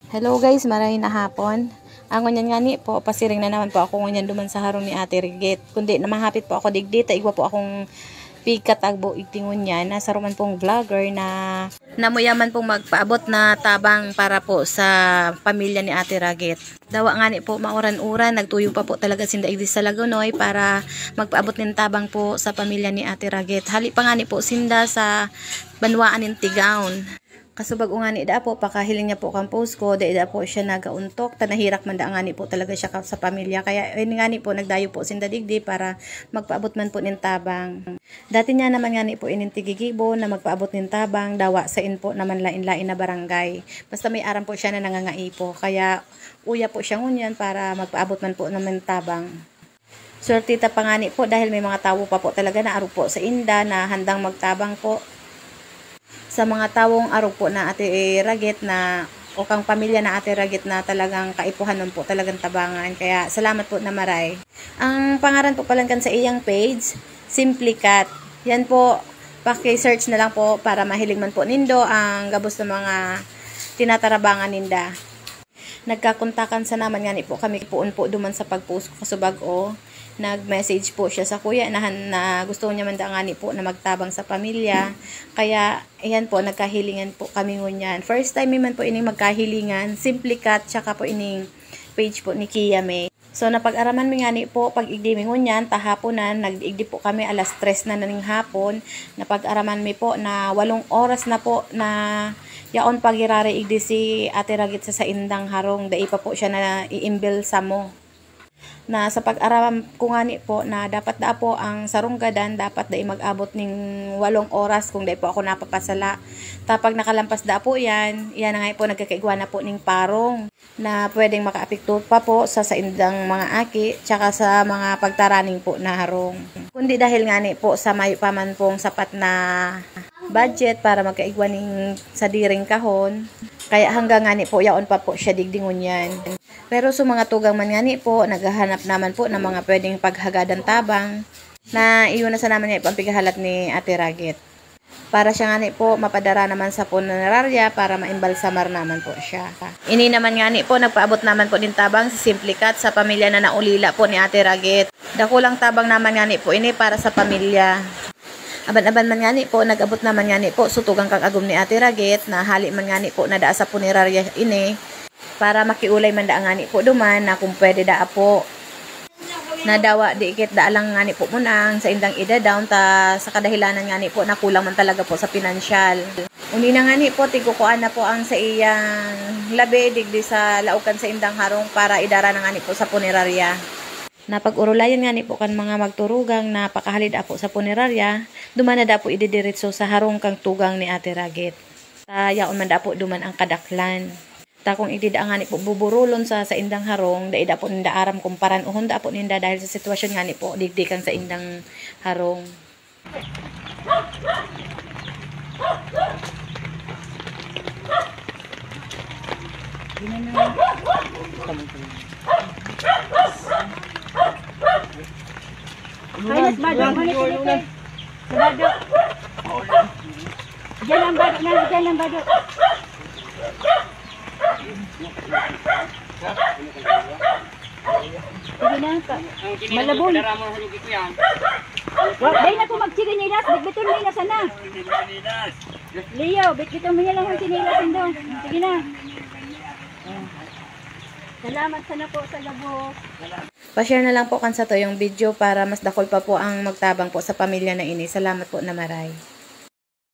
Hello guys, maraming na hapon. Ang ngunyan nga ni po, pasiring na naman po ako ngunyan duman sa harong ni Ate Rigit. Kundi na mahapit po ako digdi, taigwa po akong pigkatagbo igtingon niya. Nasa roman pong vlogger na namuyaman pong magpaabot na tabang para po sa pamilya ni Ate Rigit. Dawa nga ni po mauran-uran, nagtuyo pa po talaga sinda igdi sa Lagunoy para magpaabot ng tabang po sa pamilya ni Ate Rigit. Hali pa nga ni po sinda sa Banwaan ng Tigaon. Kasubag nga ni da po, pakahiling niya po kang post ko, da po siya nagauntok, tanahirak man da nga ni po talaga siya sa pamilya. Kaya nga ni po, nagdayo po sinda digdi para magpaabot man po ng tabang. Dati niya naman nga ni po inintigigibo na magpaabot ng tabang, dawa sa po naman lain-lain na barangay. Basta may aram po siya na nangangaipo, kaya uya po siya ngunyan para magpaabot man po naman tabang. Swertita pa nga ni po dahil may mga tao pa po talaga na aro po sa inda na handang magtabang po. Sa mga tawong arog po na Ate Rigit na o kang pamilya na Ate Rigit na talagang kaipuhanon po talagang tabangan. Kaya salamat po na maray. Ang pangaran po palang kan sa iyang page, Simply Cat. Yan po, paki-search na lang po para mahilig man po nindo ang gabos ng mga tinatarabangan ninda. Nagkakontakan sa naman nga ni po kami poon po duman sa pagpost ko kasubag o. Nag-message po siya sa kuya na gusto niya man nga ni po na magtabang sa pamilya. Kaya, ayan po, nagkahilingan po kami ngunyan. First time man po ining magkahilingan, Simply Cat, tsaka po ining page po ni Kia May. So, napag-araman mi nga ni po, pag igdi mi ngunyan, tahaponan, nag-igdi po kami alas 3 na naning hapon. Napag-araman mi po na 8 oras na po na yaon pagirari igdi si Ate Rigit sa Indang Harong. Dai pa po siya na iimbel sa mo. Na sa pag-aram ko nga ni po na dapat da po ang sarunggadan dapat da mag-abot ning 8 oras kung da po ako napapasala. Tapag nakalampas da po yan na nga po nagkakaigwa na po ning parong na pwedeng makaapekto pa po sa indang mga aki tsaka sa mga pagtaraning po na harong. Kundi dahil nga ni po sa may paman pong sapat na budget para magkaigwa ning sa diring kahon. Kaya hanggang nga ni po yaon pa po siya digdingon yan. Pero sa mga tugang man nga ni po, naghahanap naman po ng mga pwedeng paghagadan tabang na iyon na sa naman niya ipampigahalat ni Ate Rigit. Para siya nga ni po, mapadara naman sa punerarya para maimbalsamar naman po siya. Ini naman nga ni po, nagpaabot naman po din tabang si Simply Cat sa pamilya na naulila po ni Ate Rigit. Dakulang tabang naman nga ni po ini para sa pamilya. Aban-aban man nga ni po, nag-abot naman nga ni po, sutugang kang agum ni Ate Rigit na hali man nga ni po na daa sa punerarya ini. Para makiulay man da nga ni po duman na kung pwede da po na dawa di ikit da lang nga ni po munang sa indang ida down ta sa kadahilanan nga ni po na kulang man talaga po sa pinansyal. Uni na nga ni po tigukuan na po ang sa iyang labi digdi sa laukan sa Indang Harong para idara na nga ni po sa punerarya. Na pag-urulayan nga ni po kan mga magturugang na pakahalid po sa punerarya, duman na da po ididiretso sa harong kang tugang ni Ate Rigit. Yaon man da po duman ang kadaklan. Ta kung idida nga ni po buburulon sa Indang Harong, daida po ninda aram kumparan uhon da po ninda dahil sa sitwasyon nga ni po digdikan sa Indang Harong. Ayos ba daw? Bado. Diyan ang bado na, diyan ang bado. Sige na ka. Malabon. Dahil na ko magsinilas, bitbiton mo na sana. Leo, bitbiton mo lang ang sinilas indong. Sige na. Salamat sana po sa labo. Pa-share na lang po kansa to yung video para mas dakol pa po ang magtabang po sa pamilya na ini. Salamat po na maray.